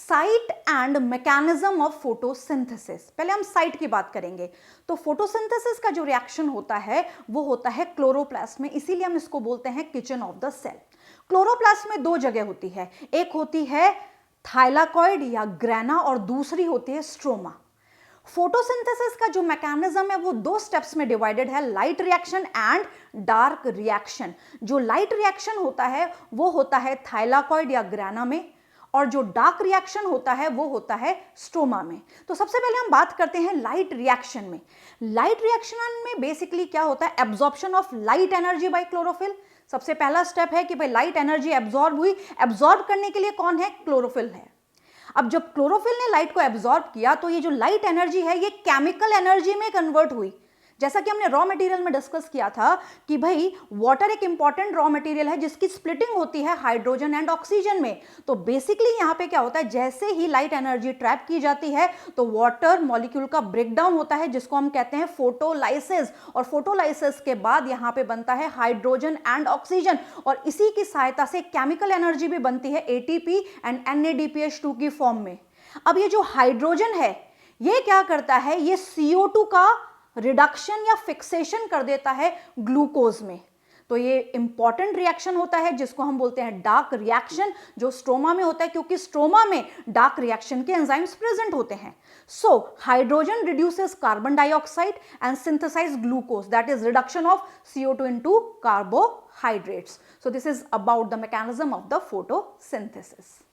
Site and mechanism of photosynthesis. पहले हम site की बात करेंगे। तो फोटोसिंथेसिस का जो रिएक्शन होता है वो होता है क्लोरोप्लास्ट में, इसीलिए हम इसको बोलते हैं kitchen of the cell. Chloroplast में दो जगह होती है, एक होती है थाइलाकॉइड या ग्रेना और दूसरी होती है स्ट्रोमा। फोटोसिंथेसिस का जो मैकेनिज्म है वो दो स्टेप्स में डिवाइडेड है, light reaction and dark reaction. जो लाइट रिएक्शन होता है वो होता है थाइलाकॉइड या ग्रेना में, और जो डार्क रिएक्शन होता है वो होता है स्ट्रोमा में। तो सबसे पहले हम बात करते हैं लाइट रिएक्शन में। लाइट रिएक्शन में बेसिकली क्या होता है, absorption of light energy by chlorophyll. सबसे पहला स्टेप है कि भाई लाइट एनर्जी एब्जॉर्ब हुई, एब्जॉर्ब करने के लिए कौन है, क्लोरोफिल है। अब जब क्लोरोफिल ने लाइट को एब्जॉर्ब किया तो ये जो लाइट एनर्जी है ये केमिकल एनर्जी में कन्वर्ट हुई। जैसा कि हमने रॉ मटेरियल में डिस्कस किया था कि भाई वाटर एक इंपॉर्टेंट रॉ मटेरियल है जिसकी स्प्लिटिंग होती है हाइड्रोजन एंड ऑक्सीजन में। तो बेसिकली यहां पे क्या होता है, जैसे ही लाइट एनर्जी ट्रैप की जाती है तो वाटर मॉलिक्यूल का ब्रेकडाउन होता है जिसको हम कहते हैं फोटोलाइसिस, और फोटोलाइसिस के बाद यहां पे बनता है हाइड्रोजन एंड ऑक्सीजन, और इसी की सहायता से केमिकल एनर्जी भी बनती है एटीपी एंड NADPH2 की फॉर्म में। अब ये जो हाइड्रोजन है ये क्या करता है, ये CO2 का रिडक्शन या फिक्सेशन कर देता है ग्लूकोज में। तो ये इंपॉर्टेंट रिएक्शन होता है जिसको हम बोलते हैं डार्क रिएक्शन, जो स्ट्रोमा में होता है क्योंकि स्ट्रोमा में डार्क रिएक्शन के एंजाइम्स प्रेजेंट होते हैं। So hydrogen reduces carbon dioxide and synthesize glucose, that is reduction of CO2 into carbohydrates. So this is about the mechanism of the photosynthesis.